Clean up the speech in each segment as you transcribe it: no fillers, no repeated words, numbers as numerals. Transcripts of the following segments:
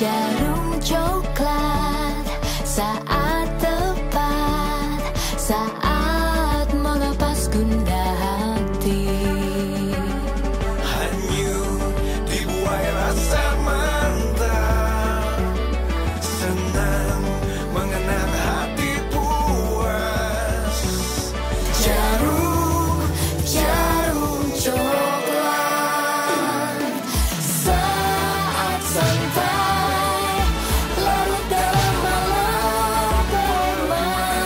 Jarum coklat saat tepat, saat melepas gundah hati. Hanyut dibuai rasa mantap, senang mengenang hati puas. Jarum coklat saat santai, larut dalam malam permai.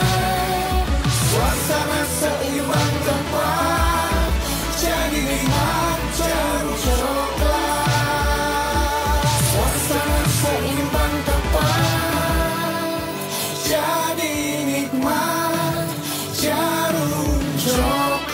Suasana seimbang tepat, jadi nikmat jarum coklat. Suasana seimbang tepat, jadi nikmat jarum coklat.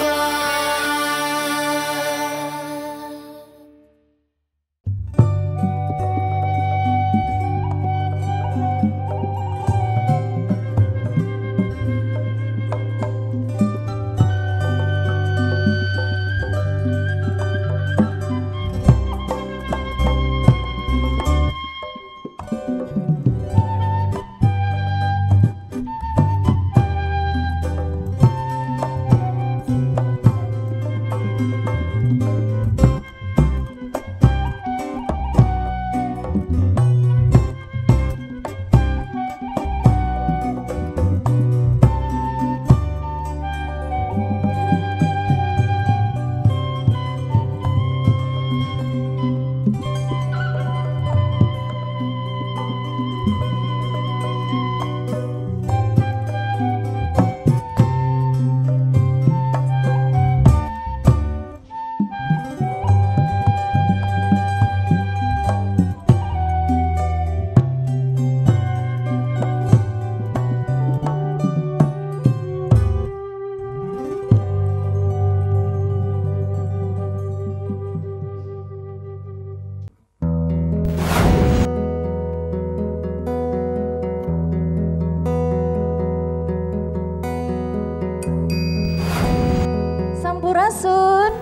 Sampurasun.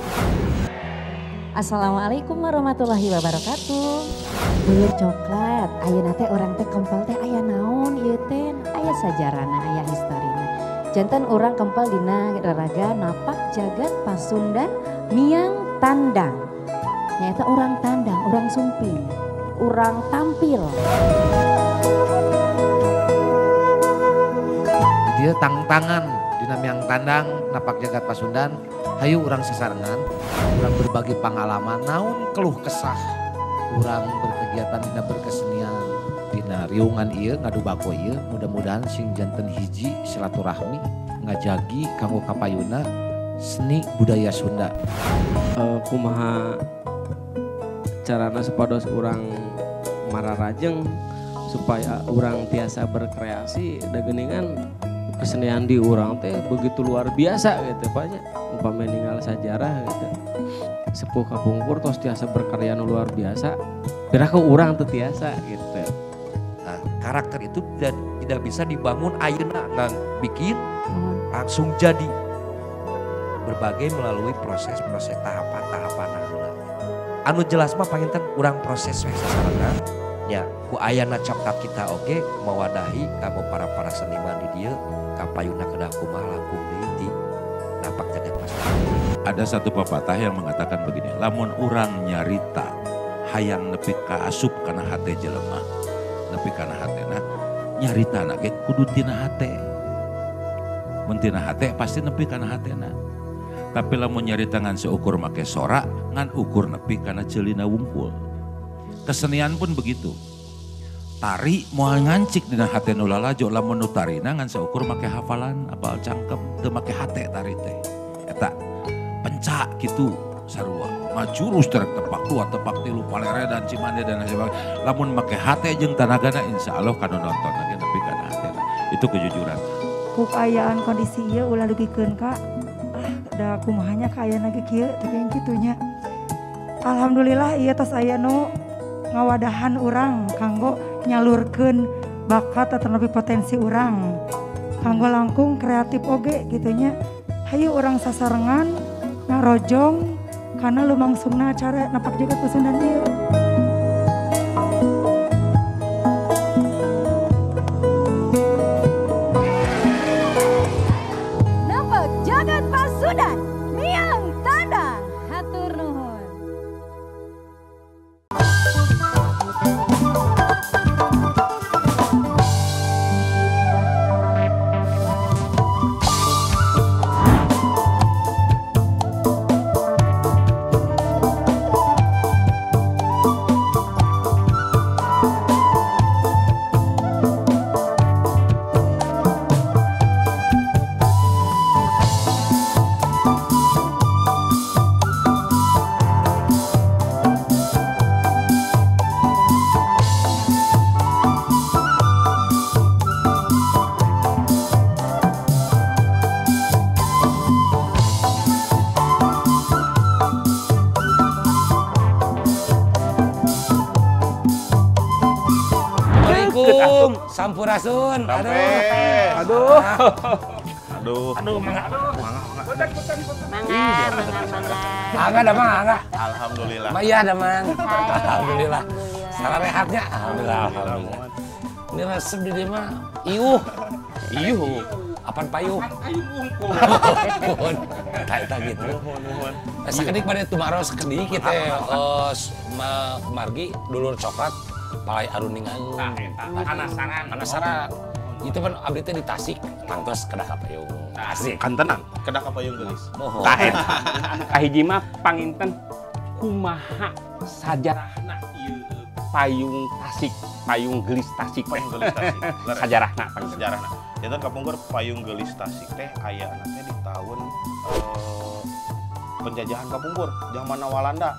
Assalamualaikum warahmatullahi wabarakatuh. Dulur coklat, ayeuna teh orang teh kempal teh aya naon ieu teh? Aya sajarana, aya historina. Janten orang kempal dina raraga napak jagat pasundan miang tandang. Nyaeta orang tandang, orang sumping, orang tampil. Dia tang-tangan dina miang tandang napak jagat pasundan. Hayu urang sasarengan, urang berbagi pengalaman, naon keluh kesah. Urang berkegiatan dina berkesenian, dina riungan ieu ngadu bako ieu, mudah-mudahan sing janten hiji silaturahmi ngajagi kanggo kapayuna seni budaya Sunda. Kumaha carana supados urang mararajeng supaya urang tiasa berkreasi da geuningan kesenian di urang teh begitu luar biasa gitu Pak nya. Umpama ninggal sajarah gitu. Sepuh kapungkur tos tiasa berkarya nu luar biasa. Bira ke urang teu tiasa gitu. Nah, karakter itu tidak bisa dibangun ayeuna nggak bikin langsung jadi. Berbagai melalui proses-proses tahapan-tahapan anu jelas mah panginten urang proses we sasarangan nya ku ayana coklat kita oge mewadahi kanggo para seniman di dieu kapayuna kedah kumaha langkung deui ti napak jagat pasundan. Ada satu pepatah yang mengatakan begini, lamun urang nyarita hayang nepi ka asup kana hate jelema, nepi kana hatena nyarita na ge kudu tina hate. Mun tina hate pasti nepi kana hatena. Tapi lamun nyarita ngan seukur make sora, ngan ukur nepi kana ceulina wungkul. Kesenian pun begitu. Tari moal ngancik dina hate nu lalajo, lamun nu tarina ngan seukur make hafalan, apal cangkem, teu make hate tari teh. Eta pencak gitu sarua. Majurus terek tepak 2, tepak 3, palere dan cimande dan sebagainya. Lamun make hate jeung tanagana insyaallah kanu nonton lagi nepi kana hatena. Itu kejujuran. Ku kaayaan kondisi ieu ulah dugikeun ka da kumahanya kaayana ge kieu teh kitunya. Alhamdulillah ieu tos aya nu ngawadahan urang kanggo nyalurkeun bakat atau lebih potensi urang kanggo langkung kreatif oge gitunya. Hayu urang sasarengan ngarojong karena lumangsungna acara napak jagat pasundan ieu. Assalamualaikum. Sampurasun. Aduh. Mangga. Mangga Ada mangga. Alhamdulillah. Iya ada mang. Alhamdulillah. Salah rehatnya. Alhamdulillah. Ini resep di dia mah. Iuh. Apaan payuh? Mohon. Tak gitu. Sakedik pada tumaro sakedik kita margi dulur coklat palai aruningan. Penasaran. Itu kan abdi teh di Tasik, tangtos kedah ka payung. Asik. Kantenan, kedah ka payung geulis. Tah eta. Kahiji mah panginten kumaha sajarahna ieu payung Tasik, payung gelis Tasik teh. Sajarahna panginten. Sejarahna. Eta kapungkur payung geulis Tasik teh aya teh di tahun penjajahan kapungkur zaman Walanda.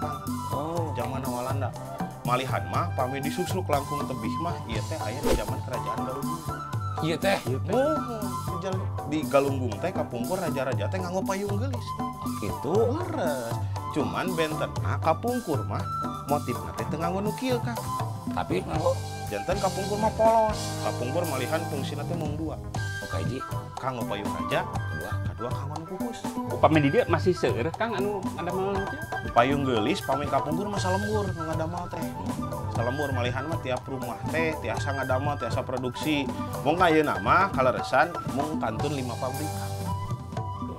Zaman Walanda. Malihan mah pami disusluk langkung tebih mah ieu teh aya di zaman kerajaan Galunggung. Iya teh. Di Galunggung teh kapungkur raja-raja teh nganggo payung geulis. Gitu. Leres. Cuman bentenna kapungkur mah motifna teh teu nganggo nu kieu Kang. Tapi nganggo janten kapungkur mah polos. Kapungkur malihan fungsina teh mung dua. Kahiji Kanggo payung raja, kedua kanggo nu pupus. Upami di dieu masih seueur Kang anu ngadamel teh. Payung geulis pami kapungkur mah salembur nu ngadamel teh. Salembur malihan mah tiap rumah teh tiasa ngadamel tiasa produksi. Mung ayeuna mah kaleresan mung kantun 5 pabrik.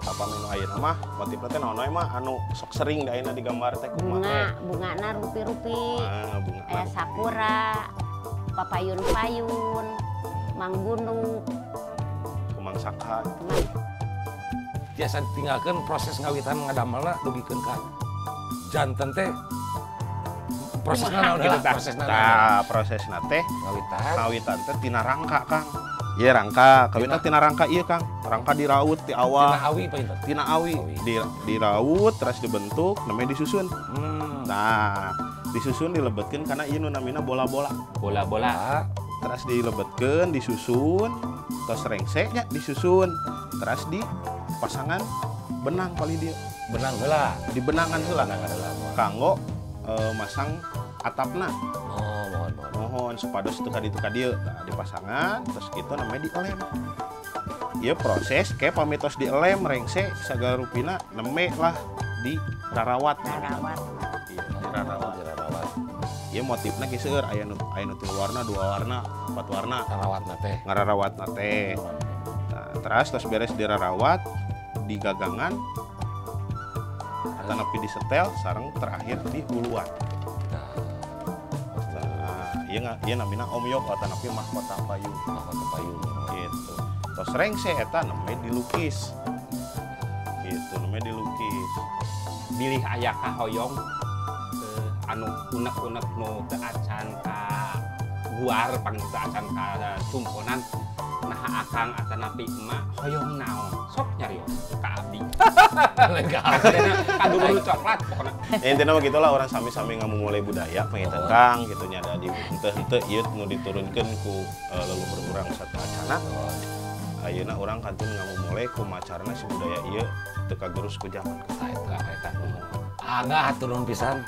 Apa menu ayeuna mah motifna teh naon mah anu sok sering da ayeuna digambar teh kumaha. Bungana rupi-rupi. Bunga. Aya sakura, papayun-payun, manggunung, Kemang saka. Biasa tinggalkan proses ngawitan ngadamelna dugikeun ka janten teh prosesna naon gitu tah? Prosesna teh ngawitan teh tina rangka Kang. Ieu rangka, kawitna tina rangka ieu Kang. Rangka diraut ti awal. Tina awi painten. Tina awi. Diraut terus dibentuk namanya disusun. Nah, disusun dilebetkeun kana ieu nu namina bola-bola. Bola-bola. Terus dilebetkeun, disusun, terus rengsenya disusun. Terus di pasangan benang kali dia. Benang heula. Di benangan heula. Kanggo masang atapna. Mohon supados teu kaditu ka dieu. Nah, dipasangan terus kitu namanya dielem. Ieu proses ke pamitos dielem rengse sagala rupina neme lah di rarawat. Iya, di rarawat. Ieu motifna ge seueur aya nu 3 warna, 2 warna, 4 warna. Ngararawatna teh. Nah, terus beres dirarawat, digagangan, tanapi disetel, sareng terakhir di huluan. Nah, iya namina omyok tanapi mahkota payung. Gitu. Terus rengse eta namanya dilukis. Gitu, namanya dilukis. Bilih aya kahoyong anu unek-unek nu teu acan ka guar pangin teu acan ka tumponan. Nah akang atanapi emak hoyong naon sok nyarios ka abdi. Ka dulur coklat pokona. Intina mah gitulah orang sami-sami ngamumulai budaya panginten Kang gitu nya da di henteu ieu nu diturunkeun ku leluhur urang satacana. Ayeuna urang kantun ngamumulai ku macarna si budaya ieu teu kagerus ku jaman. Eta. Angga haturun pisan.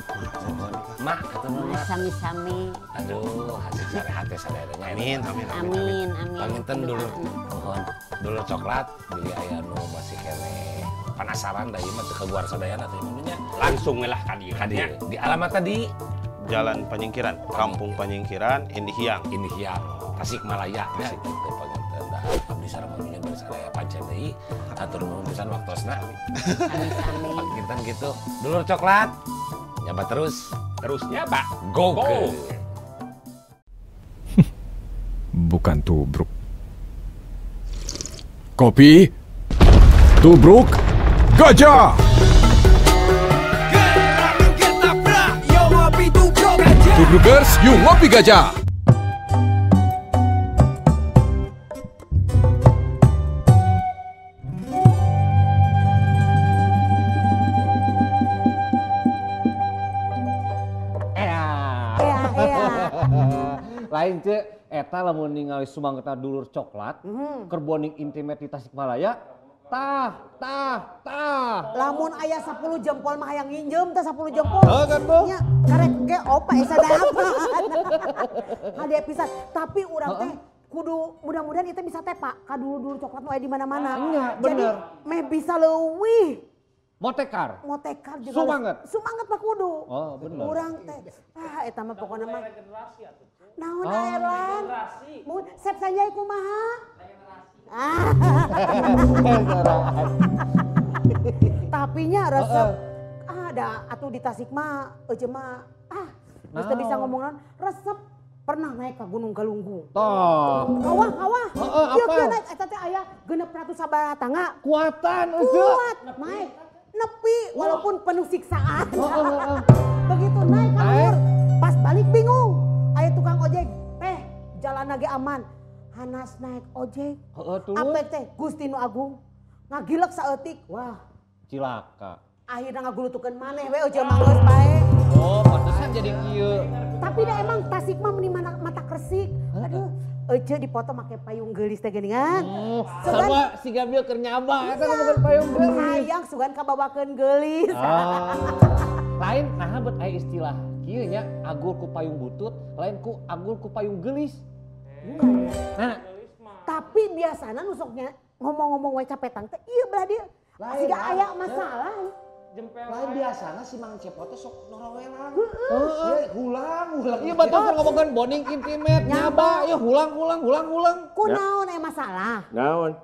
Mah haturun sami-sami. Aduh, hasil cari hati sadaranya. Amin. Panginten dulur coklat beli aya nu masih kene penasaran da ieu mah teu kaguar sadayana teh nya. Langsung lah ka dieu. Di alamat tadi Jalan Panyingkiran, Kampung Panyingkiran, Indihiang, Tasikmalaya. Tasik teh panginten da abdi sareng bersaraya pancen deui. Hatur nuhun pisan waktosna. Sami-sami. Panginten gitu. Dulur coklat nyabat terus nyaba. Go. Bukan tubruk. Kopi tubruk gajah. Tubrukers, yuk ngopi gajah. Lain cek, eta lamun ningali sumangketa dulur coklat, kerboning intimate di Tasikmalaya, tah. Lamun aya 10 jempol mah hayang nginjem teh 10 jempol. Kan Bu? Nya karek ge opa esa dapat. Hadiah pisan, tapi urang teh kudu mudah-mudahan itu bisa teh Pak, kadulu-dulu coklat nu aya di mana-mana. Nya, Jadi bener. meh bisa leuwih. Motekar. Motekar juga. Sumanget. Sumanget Pak kudu. Oh, bener. Urang teh. Eta mah pokona mah. Naon Oh. Erlan? Mun sep sanjay kumaha? Tapi nya resep ada atuh di Tasik mah eueuh mah geus teu bisa ngomong naon resep pernah naik ke Gunung Galunggung. Toh. Kawah. Heeh, Ieu apa? teh naik eta teh aya 600 sabaraha tangga. Kuatan eueuh. Kuat naik. Nepi walaupun penuh siksaan. Begitu naik ka luhur, pas balik bingung. Aya tukang ojek, teh jalan lagi aman. Hanas naik ojek. Heeh tuh. Apa teh Gusti Nu Agung ngagilek saeutik. Wah, Cilaka. akhirnya ngagulutukeun maneh we ojek mah geus bae. Oh, pantesan jadi kieu. Tapi da emang Tasik mah meni mata kresik. Aduh, ece dipoto make payung geulis teh geuningan. Sama si Gabil keur nyaba eta ngomongkeun payung geulis. Hayang sugan kabawakeun geulis. Lain nah bet aya istilah kieu nya agul ku payung butut, lain ku agul ku payung geulis. Nah, tapi biasanya nusuknya ngomong-ngomong wae capetang teh ieu belah dia. Siga aya masalah. Lain biasanya si Mang Cepot teh sok norowelan. Heeh. Hulang. Iya betul kan ngomongkeun bonding intimate nyaba, ya hulang. Kunaon aya masalah? Naon?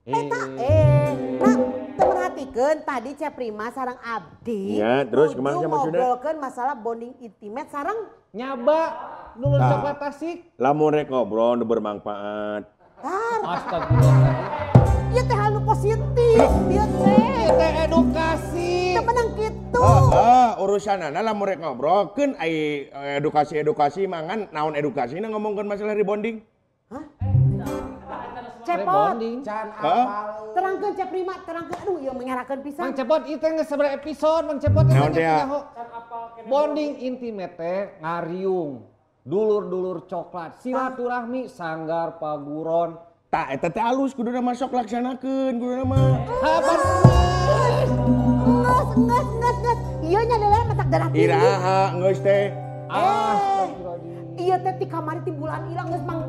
Nah, perhatikeun tadi Cep Prima sareng Abdi. Ya, terus kumaha maksudna? Ngobrolkeun masalah bonding intimate sareng nyaba dulur coklat Tasik. Lamun rek ngobrol nu bermanfaat. Astagfirullah. Ieu teh hal nu positif, ieu teh. Ieu teh edukasi. Teu menang kitu. Urusanana lamun rek ngobrol keun ai edukasi mangan naon edukasina ngomongkeun masalah rebonding. Cepot. Heeh. Terangkeun Cep Prima, terangkeun. Aduh, ieu menyarakeun pisan. Mang Cepot ieu teh geus sabaraha episode Mang Cepot teh Naon teh ya? bonding intimate teh ngariung. Dulur-dulur coklat, silaturahmi, sanggar, paguron. Tah eta teh alus kuduna masuk laksanakeun kuduna mah. Hapan Nges. Ieu nya adalah matak darah tinggi. Iraha geus teh. Ieu teh ti kamari ti bulan ilang geus mang.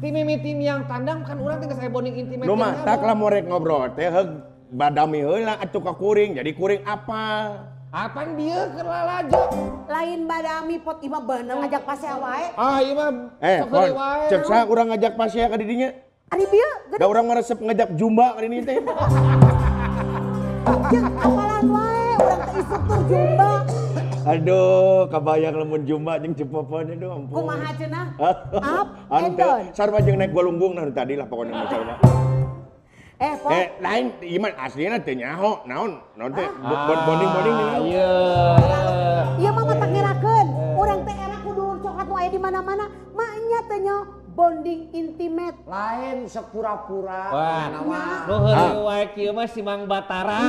Ti mimiti yang tandang kan urang teh geus aya bonding intimate. Nu matak lamun rek ngobrol teh heug badami heula atuh ka kuring jadi kuring apa? Apaan dia keur lalajo? Lain badami pot imah bener ngajak pasea wae. Ieu mah sok Pon, deui wae. cek sa urang ngajak pasea ka didinya. Ari bieu Da urang mah resep ngajak jumba ka didinya teh. Jeung apalan wae urang teh instruktur jumba. Aduh, kabayang lamun jumba jeung cepopon aduh ampun. Kumaha cenah? Up and Ante down. sarua jeung naik golunggung nah tadi lah pokona mah sarua. Pot. Lain iman aslina teh nyaho naon teh bonding ni naon. Iya. Ieu mah matak ngerakeun. Urang teh era kudu coklat nu aya di mana-mana. Mak nya teh nya bonding intimate. Lain sok pura-pura. Wah, nu heureuy wae kieu mah si Mang Batara.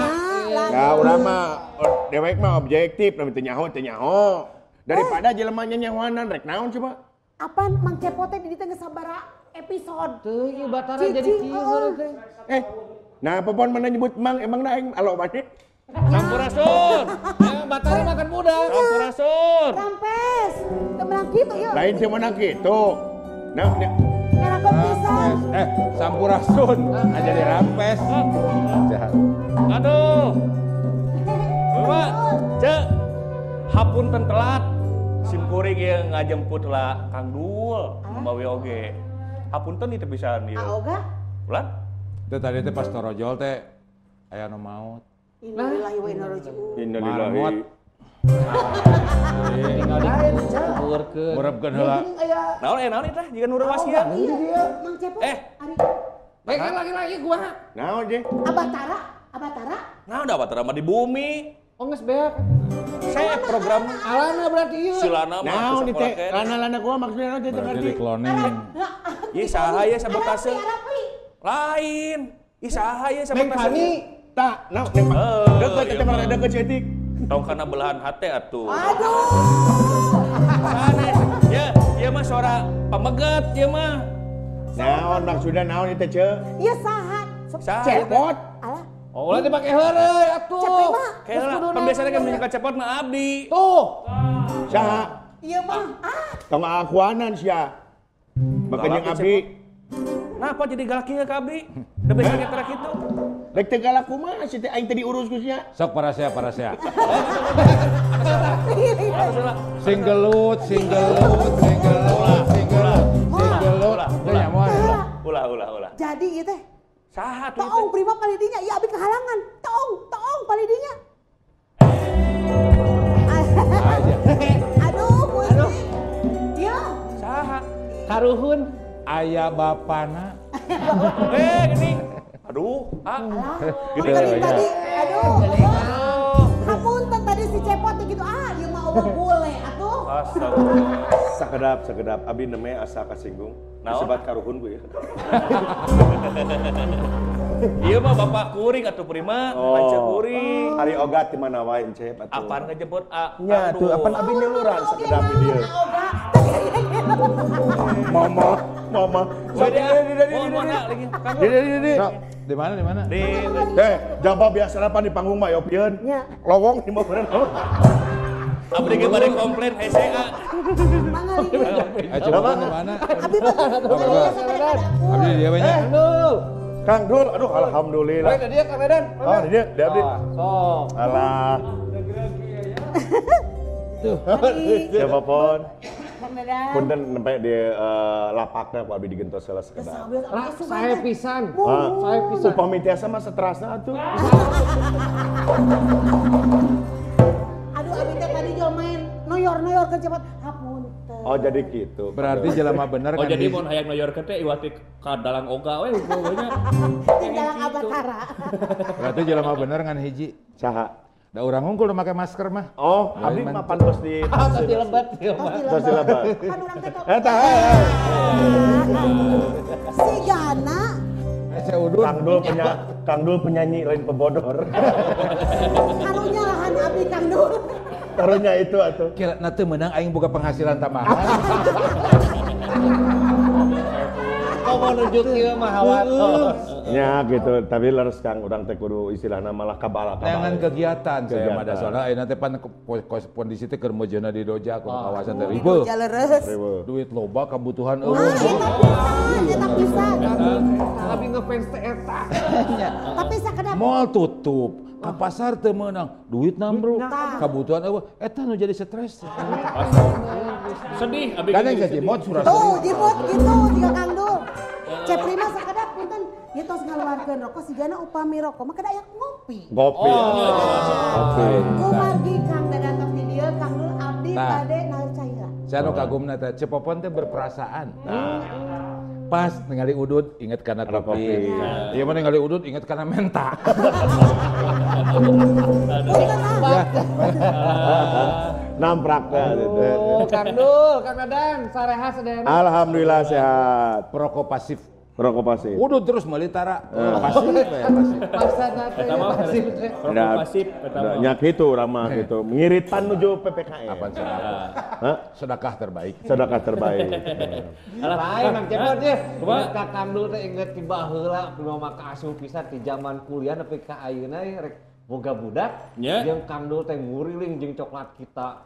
Ya urang mah dewek mah objektif tapi teh nyaho. Daripada jelemanya nyahoanan rek naon coba? Apaan Mang Cepot teh di dieu geus sabaraha episode. Teu ieu Batara jadi kieu heureuy teh. Nah popon mana nyebut Mang emang da aing alo mane? Sampurasun. Batara makan muda. Sampurasun. Rampes. Teu menang kitu ieu. Lain teu meunang kitu. Nah, ngerakeun pisan. Sampurasun. Jadi rampes. Jahat. Aduh. Bapak, cek. Hapunten telat. Sim kuring ieu ngajemput lah Kang Dul, membawi oge. Hapunten itu bisa ieu. Oga? Ulan? Itu tadi teh pas torojol teh aya nu maut. Innalillahi wa inna ilaihi raji'un. Innalillahi. Tinggal dikuburkeun. Murebkeun heula. Naon eta jiga nu rawasia. Mang Cepot. Kan lagi gua. Naon je? Abatara. Naon da Batara mah di bumi. Oh geus beak. Saya program alana berarti ieu. Silana mah Naon di teh? Lana gua maksudnya naon teh Jadi cloning. Ieu saha ieu sabotase? Lain. Ieu saha ieu sabotase? Tak, naon deket teh mah deket cetik. Tong kana belahan hate atuh. Aduh. Sanes. Ieu mah suara pameget ieu mah. Naon maksudna naon itu ce? Ieu saha? Cepot. Alah. Oh, ulah dipake heureuy atuh. Kayak pan biasana kan menyangka cepot mah abdi. Tuh. Saha? Ieu mah Tong akuanan sia. Makanya Abi. Kenapa jadi galaknya ke Abdi? Udah bisa ngeterak itu. Rek teu galak kumaha sih teh aing teh diurus ku sia. Sok parasea. Singgelut. Ulah. Jadi ieu teh. Saha tuh? Taong prima palidinya, ieu abi kehalangan. Taong palidinya. Aduh, Iya. Saha? Karuhun aya bapana. Gini. Aduh, Tadi, aduh. Hapunten tadi si Cepot gitu, ieu mah obat bule atuh. Sakedap abi neme asa kasinggung. Disebut karuhun gue ya. Iya mah bapak kuring atuh prima, lancar kuring. Hari ogat di mana wae encep atuh. Apaan ngejemput Nya tuh apaan abi niluran sakedap di dieu. Mama. Di mana? Jamba biasa apa di panggung mah yopieun. Lowong di mah bener. Abdi ge bari komplain hese Coba di mana? Abdi dia banyak. Kang Dul, aduh alhamdulillah. Baik, dia Kang Medan. Oh, dia Abdi. Sok. Alah. Siapa pon? Punten nempe di lapakna ku abdi digentos heula sekedar. Saya pisan. Upami tiasa mah seterasna atuh. Aduh abi teh tadi jual main noyor ke Cepot. Hapunten. Oh jadi gitu. Berarti jelema bener kan. Oh jadi hiji. mun hayang noyor teh iwati ka dalang oga we pokoknya. Dalang abatara. Berarti jelema bener ngan hiji. Saha? Da urang hungkul udah make masker mah. Oh, abdi mah pantos di Tapi lebat. Tos di lebat. Kan urang teh kok. Eta. Si Gana. Kang Dul penyanyi lain pebodor. Karunya lahan abi Kang Dul. Karunya itu atuh. Kira na teu meunang aing boga penghasilan tambahan. Kau mau nunjuk ieu mah hawat. Nya gitu, tapi leres Kang urang teh kudu istilahna malah kabala. Dengan kegiatan saya mah da soalna ayeuna teh pan kondisi teh keur meujeuna di doja ku kawasan teh ribeul. Duit loba kabutuhan eueuh. Eta pisan. Tapi ngefans teh eta. Tapi sakedap Mal tutup, ka pasar teu meunang, duit nambruk, kabutuhan eueuh. Eta nu jadi stres. Sedih abi. Kadang jadi mod surah. tuh jimot gitu jika Kang Dul. Cep prima sakedap punten ieu tos ngaluarkeun rokok sigana upami rokok mah kada aya ngopi. Ngopi. Kumargi Kang Dadan tos di dieu Kang Dul abdi bade naeur cairan. Saya nu kagumna teh Cepopon teh berperasaan. Pas ningali udud inget kana kopi. Ieu mah ningali udud inget kana menta. Namprak gitu. Kang Dul, Kang Dadan, sareha sedena. Alhamdulillah sehat. Perokok pasif. Rokok pasif. Udud terus melitara. Pasif ya pasif. Maksana teh pasif. Rokok pasif eta mah. Nya kitu urang mah gitu. Ngiritan nuju PPKM. Apaan sedekah? Hah? Sedekah terbaik. Sedekah terbaik. Lain Mang Cepot ye. Ka Kang Dul teh inget ti baheula kudu maka asuh pisan ti zaman kuliah nepi ka ayeuna rek boga budak jeung Kang Dul teh nguriling jeung coklat kita.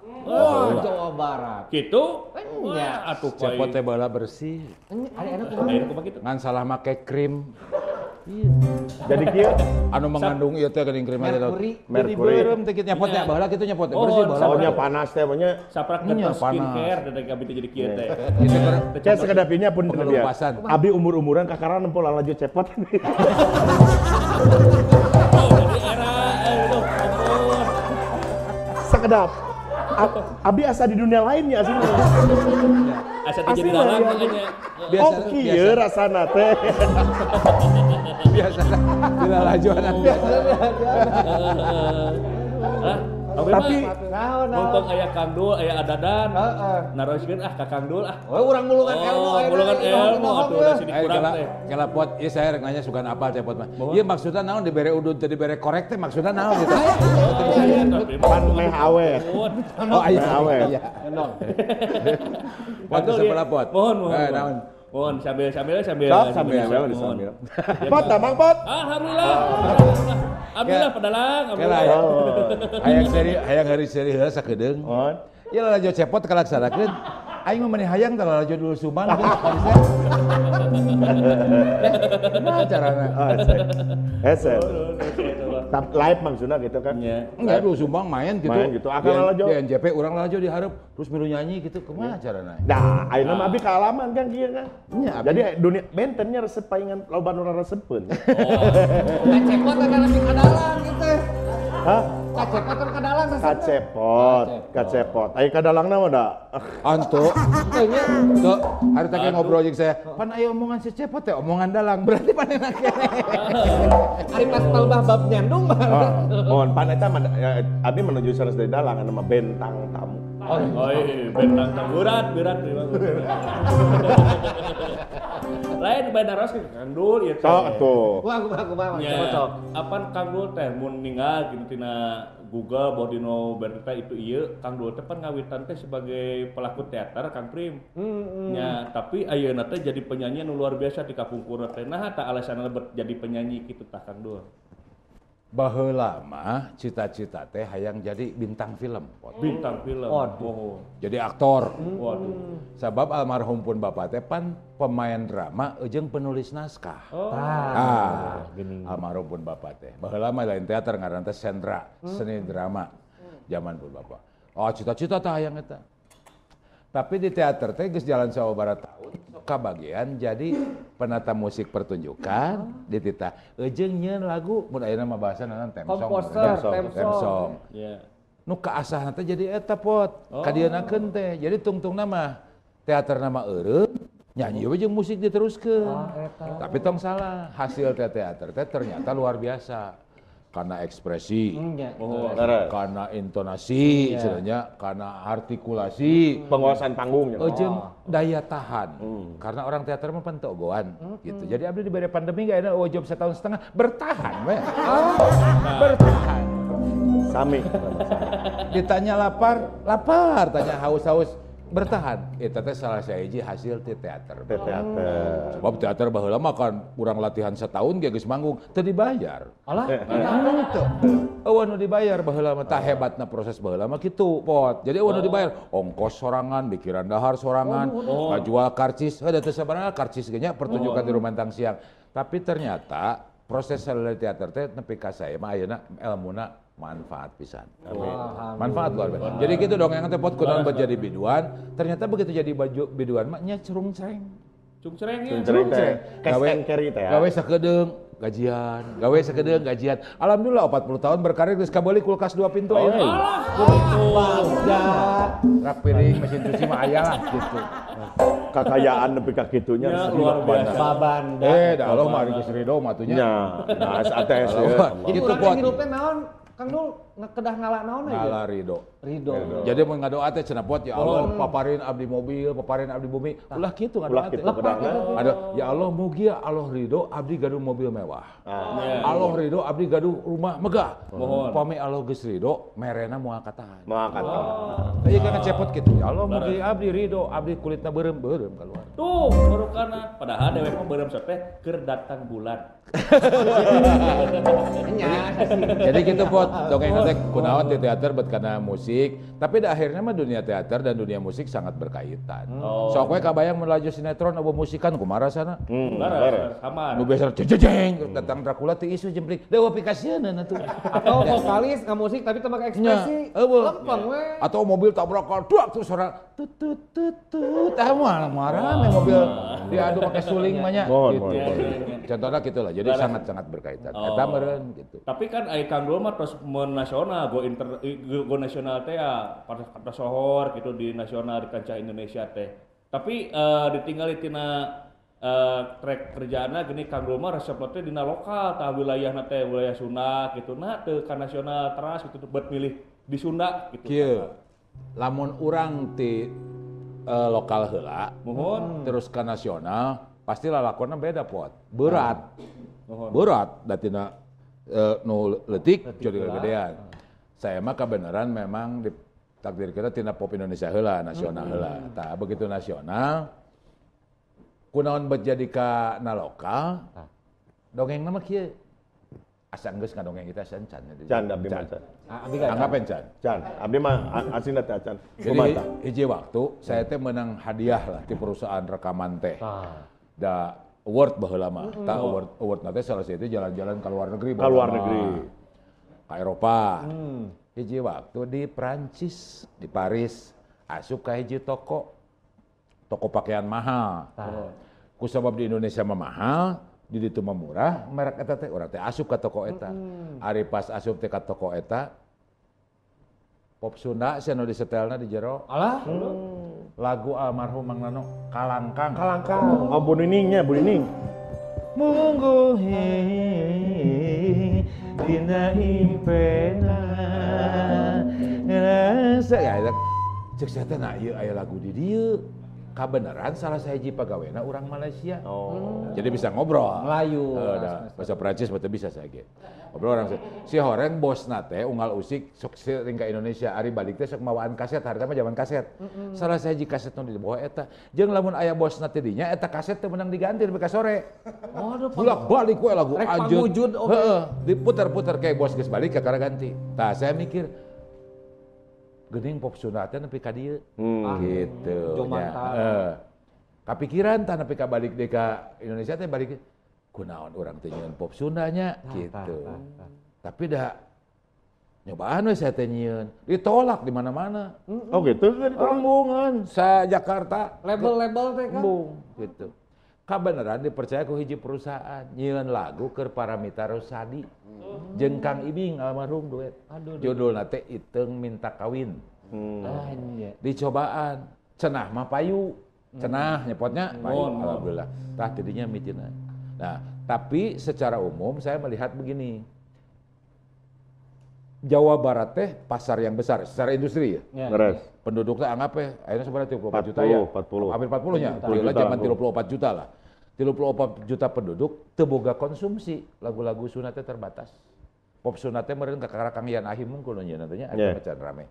Jawa Barat. Kitu? Nya atuh Cepot teh bala bersih. Ari enak kumaha kitu? Ngan salah make krim. Jadi kieu anu mengandung ieu teh geuning krim eta. Merkuri. Beureum teh kitu nyapot nya baheula kitu nyapot teh bersih baheula. Soalnya panas teh mah nya. Saprak kertas skincare dari abi teh jadi kieu teh. Cek sekedapinya pun dia. Abi umur-umuran kakaran nempel laju Cepot. Sekedap. Abi asa di dunia lainnya aslinya. Asa jadi dalang makanya. Oh kieu rasana teh. Biasa bila lajuanan biasa. Tapi mumpung aya Kang Dul, aya Adadan. Naroskeun ka Kang Dul urang mulungan ilmu mulungan ilmu atuh da sini kurang teh. Kala pot ieu saya rek nanya sugan apal teh pot mah. Ieu maksudna naon dibere udud teh dibere korek teh maksudna naon gitu. Pan meh awet. Oh aya awet. Enong. Pot sebelah pot. Mohon. Naon? Mohon sambil. Pot tamang pot. Alhamdulillah. Alhamdulillah pedalang. Hayang hari seri heula sakedeung. Ieu laju Cepot kalaksanakeun. Aing mah meuni hayang tah lalajo dulu Subang gitu. Nah carana. Hese. Live maksudnya gitu kan? Enggak dulu Subang main gitu. Main gitu. Akan lalajo. Di NJP urang lalajo dihareup terus milu nyanyi gitu. Kumaha carana? Nah, ayeuna mah abi kaalaman kan kieu kan. Nya, jadi dunia bentennya resep paingan loba nu resepkeun. Kacepot ada lebih kadalang gitu. Hah? Kacepot kan kadalang resepna. Kacepot. Aya kadalangna mah da. Antu. Tuh, hari tadi ngobrol jeung saya. Pan aya omongan si Cepot teh omongan dalang. Berarti panena kene. Ari pas palbah bab nyandung mah. Mohon pan eta mah abi menuju sanes dari dalang anu mah bentang tamu. Oh, bentang tamu berat. Lain beda ros Kang Dul ieu teh. Tuh. Wah, kumaha Cocok. Apan Kang Dul teh mun ningal gitu tina Google bahwa dino berita itu ieu Kang Dul teh pan ngawitan teh sebagai pelaku teater Kang Prim. Nya, tapi ayeuna teh jadi penyanyi anu luar biasa di kapungkurna teh. Nah, tah alasanna jadi penyanyi kitu tah Kang Dul. Baheula mah cita-cita teh hayang jadi bintang film. Bintang film. Waduh. Jadi aktor. Waduh. Sabab almarhum pun bapak teh pan pemain drama jeung penulis naskah. Almarhum pun bapak teh. Baheula mah lain teater ngaranna teh Sendra, seni drama. Zaman pun bapak. Oh, cita-cita teh hayang eta. Tapi di teater teh geus jalan sababaraha tahun kabagian jadi penata musik pertunjukan di titah jeung nyieun lagu mun ayeuna mah bahasana theme song. Nu kaasahna teh jadi eta pot. Kadienakeun teh. Jadi tungtungna mah teaterna mah eureum, nyanyi we jeung musik diteruskeun. Tapi tong salah, hasil teater teh ternyata luar biasa. Karena ekspresi, karena intonasi, sebenarnya karena artikulasi, penguasaan panggungnya, jeung daya tahan. Karena orang teater mah pentogoan, gitu. Jadi abdi diberi pandemi gak ada job 1,5 tahun bertahan, weh. Bertahan. Sami. Ditanya lapar, tanya haus, bertahan. Eta teh salah sahiji hasil ti teater. Sebab teater baheula mah kan urang latihan setahun ge geus manggung teu dibayar. Alah, kitu. Eueuh nu dibayar baheula mah tah hebatna proses baheula mah kitu, Pot. Jadi eueuh nu dibayar ongkos sorangan, bikiran dahar sorangan, ngajual karcis, da teu sabaraha karcis ge nya pertunjukan di Rumantang Siang. Tapi ternyata proses saleur teater teh nepi ka saya mah ayeuna elmuna manfaat pisan. Manfaat luar biasa. Jadi gitu dong yang teh pot kunaon buat jadi biduan, ternyata begitu jadi baju biduan mah nya cerung-cereng. Cungcereng ya. Gawe sakedeung gajian. Alhamdulillah 40 tahun berkarir geus kabeli kulkas 2 pintu aya. Bangga. Rak piring mesin cuci mah aya lah gitu. Kakayaan nepi ka kitunya luar biasa. Babanda. Da Allah mah geus ridho matunya. Nah, sates. Jadi urang hirupna naon? Kang Dul kedah ngala naon aja? Ngala ridho. Jadi mun ngadoa teh cenah pot ya Allah paparin abdi mobil, paparin abdi bumi. Ulah kitu ngadoa teh. Ada ya Allah mugi Allah ridho abdi gaduh mobil mewah. Allah ridho abdi gaduh rumah megah. Upami Allah geus ridho merena moal katahan. Ieu kana cepot kitu. Ya Allah mugi abdi ridho abdi kulitna beureum keluar. Tuh, barokana. Padahal dewek mah beureum teh keur datang bulan. Jadi gitu pot dongeng nanti kunaon di teater buat karena musik tapi akhirnya mah dunia teater dan dunia musik sangat berkaitan. Sok we kabayang melaju sinetron abo musikan kumaha rasana? Aman. Nu biasa jejeng datang Dracula teh isu jemplik dewa pikasieun atuh. Atau vokalis musik tapi teu make ekspresi. Lempeng we. Atau mobil tabrakan duak terus suara tut tut tut tut marah me mobil diadu pakai suling mah nya gitu. Contohnya gitulah. Jadi sangat-sangat berkaitan. Eta meureun gitu. Tapi kan ai Kang Dul mah terus nasional, go nasional teh ya pada sohor gitu di nasional di kancah Indonesia teh. Tapi ditinggali tina trek kerjaanna gini Kang Dul mah resep teh dina lokal tah wilayahna teh wilayah Sunda gitu. Nah teu ka nasional teras gitu buat milih di Sunda gitu. Kieu. Lamun urang ti lokal heula, terus ka nasional pasti lalakonna beda pot. Berat datina nu leutik jadi gedean. Saya mah kebenaran memang ditakdir kita tina pop Indonesia heula, nasional heula. Tah begitu nasional kunaon bet jadi ka na lokal. Dongengna mah kieu. Asa geus ngadongeng kita can. Can abdi mah. Anggapen Can. Can, abdi mah asina teh Can. Jadi hiji waktu saya teh menang hadiah lah di perusahaan rekaman teh. Da award baheula mah. Ta award nanti salah satu jalan-jalan ke luar negeri. Ke luar negeri. Ke Eropa. Hiji waktu di Prancis, di Paris, asup ka hiji toko pakaian mahal. Kusabab di Indonesia mah mahal, di ditu mah murah, merek eta teh urang teh asup ka toko eta. Ari pas asup teh ka toko eta, pop Sunda sia nu disetelna di jero. Alah. Lagu almarhum Mang Nano Kalangkang. Kalangkang. Oh Bu Niningnya, Bu Nining. Munggu dina impena rasa ya cek saya teh nah ieu aya lagu di dieu kabeneran salah sahiji pagawena urang Malaysia. Jadi bisa ngobrol Melayu. Bahasa Prancis betul bisa saya ge. Ngobrol orang si horeng bosna teh unggal usik sok sering ka Indonesia ari balik teh sok mawaan kaset harga mah zaman kaset. Salah sahiji kaset nu dibawa eta jeung lamun aya bosna teh dinya eta kaset teh menang diganti nepi ka sore. Bolak-balik we lagu anjeun. Heeh, diputer-puter kayak bos geus balik kakara ganti. Tah saya mikir geuning pop Sunda teh nepi ka dieu. Gitu nya. Kapikiran tah nepi ka balik deui ka Indonesia teh balik kunaon urang teh nyieun pop Sundanya gitu. Tapi dah nyobaan we saya teh nyieun, ditolak di mana-mana. Oh gitu kan Rombongan sa Jakarta. Label-label teh kan. Gitu. Kabeneran dipercaya ku hiji perusahaan nyieun lagu keur Paramita Rosadi. Jeung Kang Ibing almarhum duet. Judulna teh Iteung Minta Kawin. Dicobaan, cenah mah payu. Cenah nyepotnya payu. Alhamdulillah. Tah tidinya mitina. Nah, tapi secara umum saya melihat begini. Jawa Barat teh pasar yang besar secara industri ya. Penduduknya anggap akhirnya sebenarnya 34 juta ya. 40. Hampir 40 nya. Tadilah zaman 34 juta lah. 34 juta penduduk teboga konsumsi lagu-lagu Sunda teh terbatas. Pop Sunda teh meureun ka Kang Yan Ahim mungkul nya nantinya aya macan rame.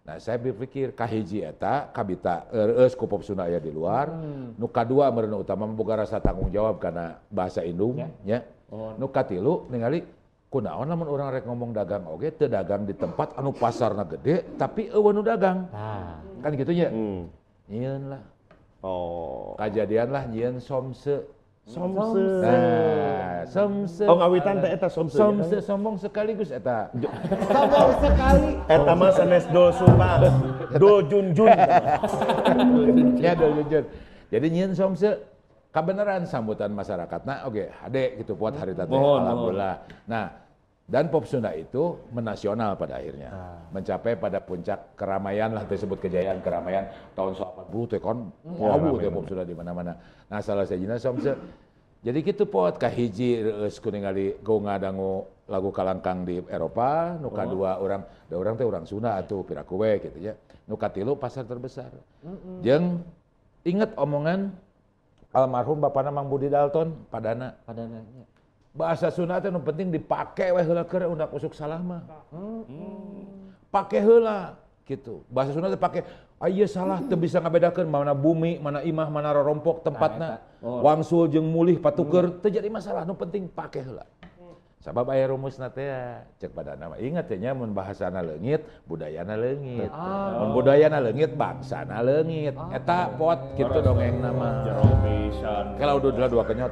Nah, saya berpikir kahiji eta kabita eueus ku pop Sunda aya di luar. Nu kadua meureun utama boga rasa tanggung jawab karena bahasa indung nya. Nu katilu ningali kunaon lamun urang rek ngomong dagang oge teu dagang di tempat anu pasarna gede tapi eueuh nu dagang. Kan kitu nya. Nyieun lah. Kajadian lah nyieun somse. Nah, somse. Ngawitan teh eta somse. Somse sombong sekaligus eta. Sombong sekali. Eta mah sanes do sumpah. Do junjun. Ya do junjun. Jadi nyieun somse kabeneran sambutan masyarakatna oge hade gitu buat hari tadi alhamdulillah. Nah, dan pop Sunda itu menasional pada akhirnya. Mencapai pada puncak keramaian lah disebut kejayaan keramaian tahun 80 teh kon wawu teh pop Sunda di mana-mana. Nah, salah sajina somse. Jadi kitu pot kahiji reueus ku ningali gonga dangu lagu Kalangkang di Eropa, nu kadua urang teh urang Sunda atuh piraku we kitu nya. Nu katilu pasar terbesar. Jeung inget omongan almarhum bapana Mang Budi Dalton padana. Bahasa Sunda teh nu penting dipake we heula keur undak usuk salah mah. Pake heula gitu. Bahasa Sunda teh pake aya salah teu bisa ngabedakeun mana bumi, mana imah, mana rorompok tempatna. Wangsul jeung mulih patuker teu jadi masalah, nu penting pake heula. Sabab aya rumusna teh cek padana mah ingat teh nya mun bahasana leungit, budayana leungit. Mun budayana leungit, bangsana leungit. Eta pot kitu dongengna mah. Kalau udah dua kenyot.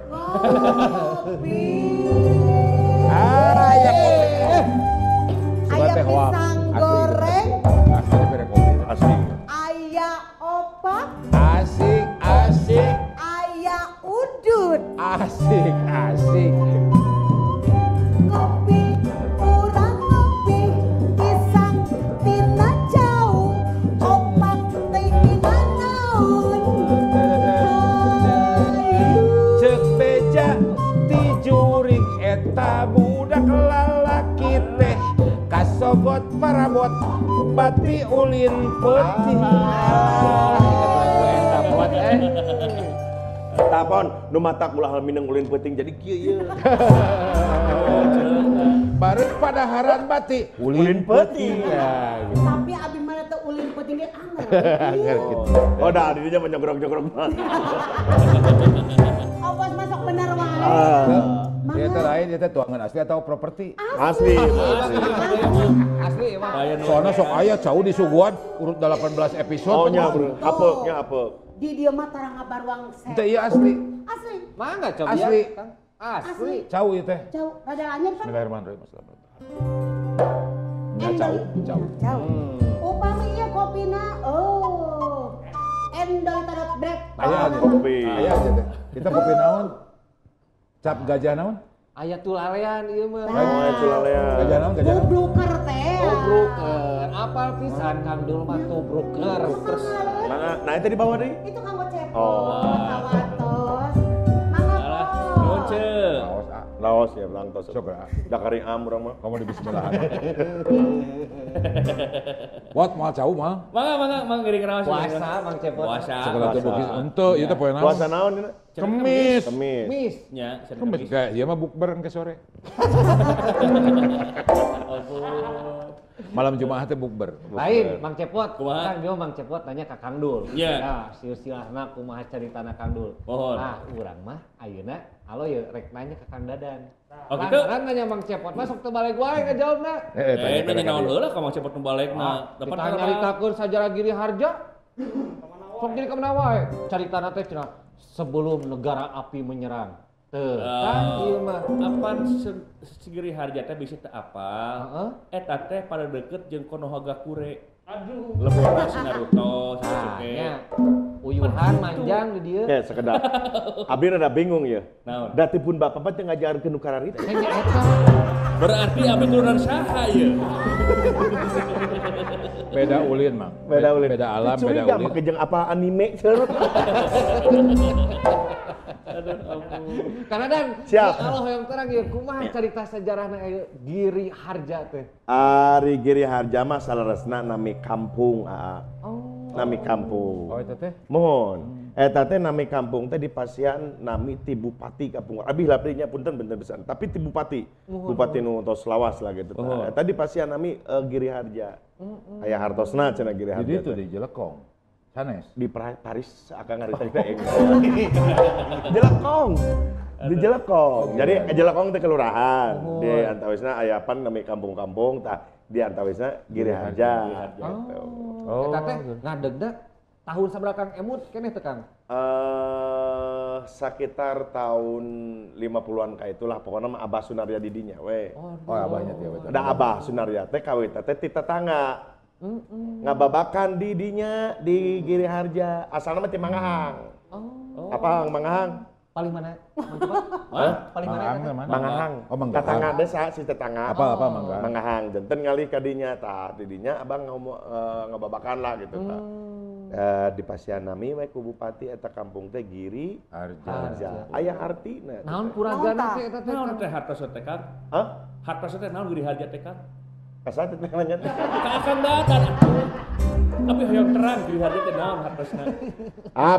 Aya pisang goreng. Asli. Aya opak. Asik. Aya udut. Asik. Kopi, urang ngopi. Pisang tina jauh. Opak teh tina naon. Cek beja ti jurig eta budak lalaki teh kasobot parabot bati ulin peuting. Eta buat Tapon nu matak ulah mineng ulin peuting jadi kieu ieu. Bareng padaharan bati ulin peuting. Ya, gitu. Tapi abi mana teh ulin peuting ge anger. Anger gitu. Oh dah dirinya menyogrok-jogrok mah. Awas masuk bener wae. Dia teh lain, dia teh tuangan asli atau properti? Asli. Asli emang. Soalnya sok aya jauh di Suguhan urut 18 episode. Oh nya bro, apa? Di dia mah tarang ngabarwang Itu iya asli. Asli. Mangga coba Asli. ya, Kang. Asli. Jauh itu teh. Jauh, rada anyar kan? Bismillahirrahmanirrahim. Ya jauh. Jauh. Upami ieu kopina, endol tarot break. Aya aja. Kopi. Aya aja teh. Kita kopi naon? Cap gajah naon? Aya tulalean ieu mah. Gajah naon? Gajah naon? Tubruker teh. Tubruker. Apal pisan Kang Dul mah tubruker. Terus Nah itu di bawah deh. Itu Kang Gocep. Oh. Tawatos. Mangga po. Laos ya, langtos. Dakari am urang mah. Kamu di bismillah. Wat mal jauh mal. Mangga gering rawas. puasa Mang Cepot. Puasa. Sekolah teh bukis ente ieu teh poe naon? Puasa naon ini? Kemis. Kemis. Nya, Kemis kayak ieu mah bukber ke sore. Malam Jumat teh bukber. Lain Mang Cepot. Kumaha? Kang dia Mang Cepot nanya ka Kang Dul. Iya. Ya, silsilahna kumaha caritana Kang Dul. Mohon. Nah, urang mah ayeuna alo ya rek nanya ka Kang Dadan. Oh, gitu? Lantaran nanya Mang Cepot mah sok teu balik wae ngajawabna. Nanya naon heula ka Mang Cepot nu balikna. Kita nyaritakeun sajarah Giri Harja. Sok jadi kemana wae. Caritana teh cenah sebelum negara api menyerang. Teu, kan ieu mah. Apan Sigiri Harja teh bisa teu apal. Eta teh pada deket jeung Konohagakure. Aduh. Leburna si Naruto, Sasuke. Nya. Uyuhan manjang di dieu. Ya sekedap. Abdi rada bingung ya. Naon? Dati pun bapak teh ngajarkeun nu kararita. Nya eta. Berarti abdi turunan saha ieu? Beda ulin, Mang. Beda ulin. Beda alam, beda Curiga ulin. make jeung apa anime cenah. Aduh ampun. Karena dan Siap. Allah yang terang ya kumaha cerita sejarahna Giri Harja teh. Ari Giri Harja mah salaresna nami kampung nami kampung. Oh itu teh. Mohon. Eta teh nami kampung teh di Pasian nami ti Bupati Kampung. Abih laprinya punten bener pisan. Tapi ti Bupati. Bupati nu tos lawas lah gitu. Eta di Pasian nami Giri Harja. Aya hartosna cenah Giri Harja. Jadi itu di Jelekong. Sanes. Di Paris akan ngarita Jelekong. Di Jelekong. Jadi Jelekong teh kelurahan. Di antawisna aya pan nami kampung-kampung tah di antawisna Giri Harja. Gitu. Eta teh ngadegna tahun sabaraha Kang Emut keneh teh Kang? Sekitar tahun 50-an ka itulah pokoknya mah Abah Sunarya di dinya we. Oh abahnya teh. Da Abah Sunarya teh kawita teh ti tetangga. Ngababakan di dinya di Giri Harja. Asalna mah ti Mangahang. Apa Mangahang? Paling mana? Paling mana? Mangahang. Oh, Mangahang. Tetangga desa si tetangga. Apa Mangahang? Mangahang. Janten ngalih ka dinya tah di dinya abang ngababakan lah gitu tah. Di Pasian nami we ku Bupati eta kampung teh Giri Harja. Aya artina. Naon puragana teh eta teh? Naon teh hartos teh Kang? Hah? Hartos teh naon Giri Harja teh Kang? Kasa teh nanya teh. Ka akan dadan. Tapi hayang terang Giri Harja teh naon hartosna?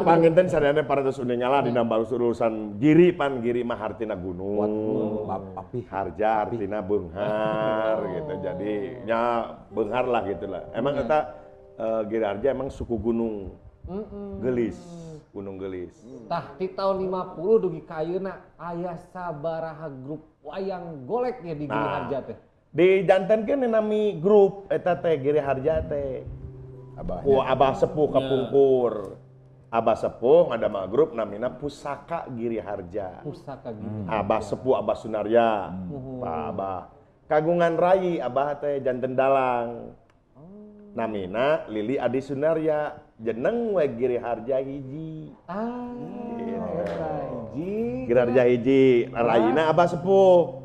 Panginten sareana parados uningalah dina urusan Giri pan Giri mah hartina gunung. Harja artina beunghar gitu. Jadi nya beunghar lah gitu lah. Emang eta Giri Harja emang suku gunung. Gelis, Gunung Gelis. Tah di tahun 50 dugi ka ayeuna aya sabaraha grup wayang golek ya di Giri Harja teh. Dijantenkeun nami grup eta teh Giri Harja teh. Abah Sepuh kapungkur. Abah Sepuh ngadama grup namina Pusaka Giri Harja. Pusaka Giri. Abah Sepuh Abah Sunarya. Pak Abah. Kagungan Rai Abah teh janten dalang. Namina Lili Adi Sunarya. Jeneng we Giri Harja hiji. Giri Harja hiji. Raina Abah Sepuh.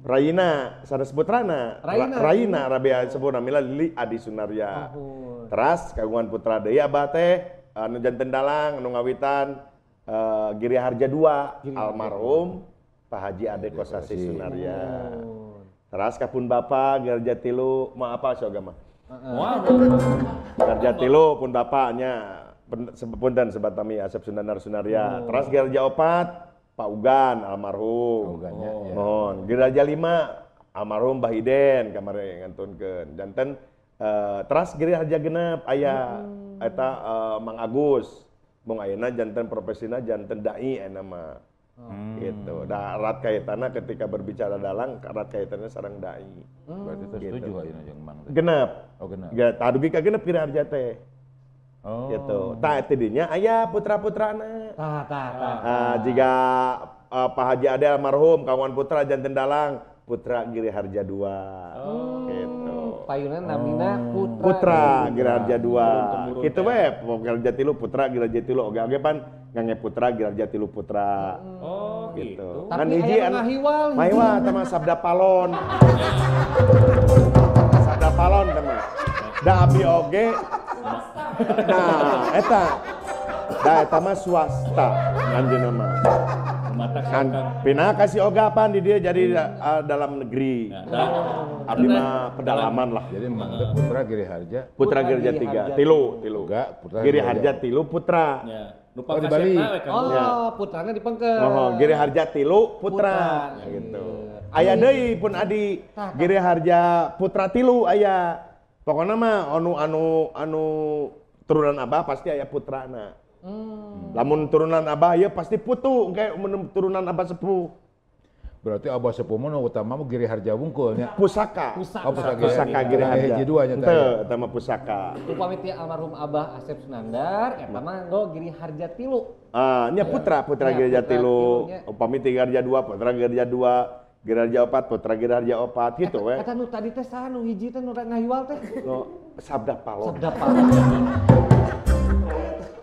Raina, sanes putrana. Raina Rabia Sepuh namina Lili Adi Sunarya. Teras kagungan putra deui Abah teh anu janten dalang anu ngawitan Giri Harja 2 almarhum Pak Haji Ade Kosasi Sunarya. Teras kapun bapa Giri Harja 3 mah apa soga mah? Giri Harja 3 pun bapaknya punten sebatami Asep Sundanar Sunarya. Teras Giri Harja 4 Pak Ugan almarhum. Mohon. Giri Harja 5 almarhum Mbah Hiden kamari ngantunkeun. Janten teras Giri Harja genep aya eta Mang Agus. Mung ayeuna janten profesina janten dai aya mah. Gitu. Nah, erat kaitannya ketika berbicara dalang, erat kaitannya sareng dai. Berarti itu setuju ayeuna jeung Mang. Genep. Oh, genep. Tah dugi ka genep Giri Harja teh. Oh. Gitu. Tah tidinya aya putra-putrana. Jika Pak Haji Ade almarhum kawan putra janten dalang, putra Giri Harja 2. Gitu. Payunan namina Putra Giri Harja 2. Kitu we, Giri Harja 3 putra Giri Harja 3 oge pan ngange putra Giri Harja 3 putra. Oh, gitu. Tapi aya nu ngahiwal. Mahiwal tama sabda palon. Sabda palon tama. Da abdi oge. Nah, eta mah swasta anjeunna mah. Kan pina kasih ogapan di dia jadi dalam negeri. Abdi mah pedalaman lah. Jadi Mang teh putra Giri Harja. Putra Giri Harja 3, tilu. Giri Harja 3 putra. Oh, di Bali. Putranya dipengkeun. Oh, Giri Harja 3 putra. Gitu. Aya deui pun adi Giri Harja putra 3 aya. Pokoknya mah anu turunan Abah pasti aya putrana. Lamun turunan Abah ya pasti putu kayak turunan Abah sepuh. Berarti Abah sepuh mah utama mah Giri Harja wungkulnya. Pusaka. Oh, pusaka Giri Harja. Hiji 2 nya teh. Teu, eta mah pusaka. Upami ti almarhum Abah Asep Sunandar eta mah nggo Giri Harja 3. Nya putra Giri Harja 3. Upami ti Giri Harja 2, putra Giri Harja 2, Giri Harja 4, putra Giri Harja 4 gitu we. Eta nu tadi teh saha nu hiji teh nu ngahiwal teh? Sabda palon. Sabda palon.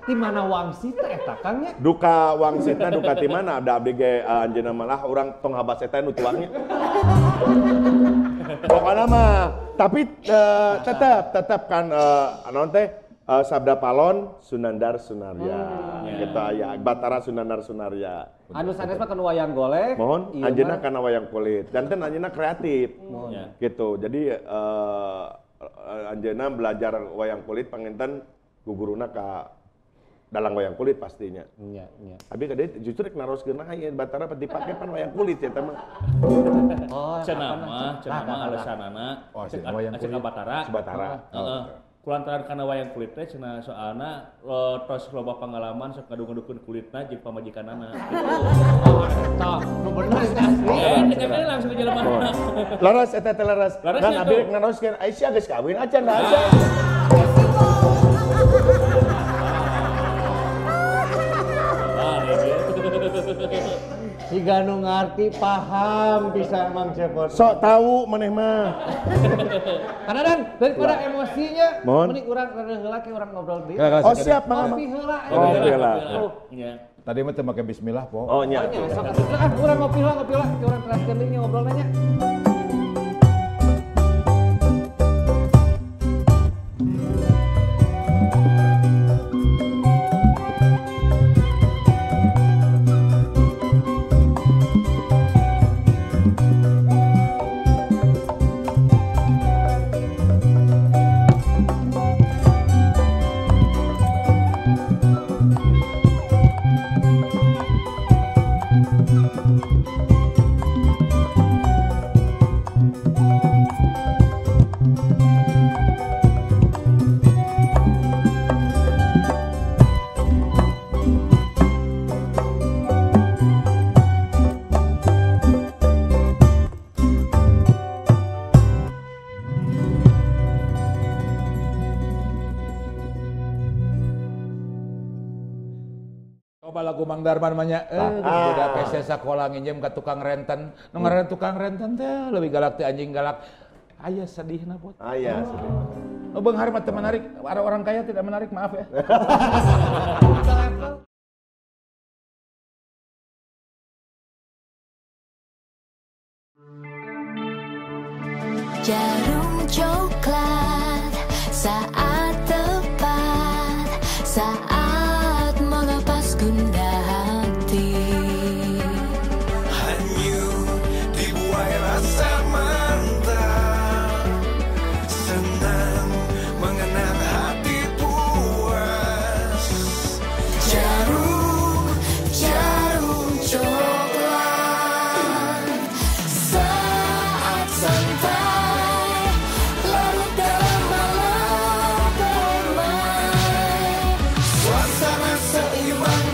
Di mana wangsit eta Kang nya? Duka wangsitna duka ti mana ada abdi ge anjeunna malah urang tong habas eta nu tuangnya. Pokona mah tapi tetap kan naon teh sabda palon Sunandar Sunarya. Gitu aya Batara Sunandar Sunarya. Anu sanes mah kana wayang golek. Mohon anjeunna kana wayang kulit. Janten anjeunna kreatif. Gitu. Jadi anjeunna belajar wayang kulit panginten guguruna ka dalang wayang kulit pastinya. Iya. Tapi kade justru rek naroskeun mah aya Batara pati dipake pan wayang kulit ya teh mah. Oh, cenah mah alasanana. Oh, wayang kulit Batara. Heeh. Kulantaran kana wayang kulit teh cenah soalna tos loba pengalaman sok ngadung-ngadungkeun kulitna jeung pamajikanana. Tah, nu bener eta asli. Tapi langsung ke jelema. Laras eta teh laras. Ngan abdi rek naroskeun Aisyah geus kawin acan da aja. Siga nu ngarti paham bisa Mang Cepot. Sok tahu maneh mah. Kadang daripada emosinya, Mohon. mending urang heula ke urang ngobrol deui. Oh siap Mang. Ngopi heula. Tadi mah teu make bismillah, Po. Oh nya. Sok urang ngopi heula, ke urang teraskeun deui ngobrol nanya. Lagu Mang Darman manya, budak PC sakola nginjem ka tukang renten. Nu ngaran tukang renten teh leuwih galak teh anjing galak. Aya sedihna, Pot. Aya sedih. Beung hari mah teu menarik, orang kaya tidak menarik, maaf ya. Jarum coklat saat tepat, saat melepas gundah hati. Hanyut dibuai rasa mantap, senang mengenang hati puas. Jarum coklat saat santai, larut dalam malam damai. Suasana seimbang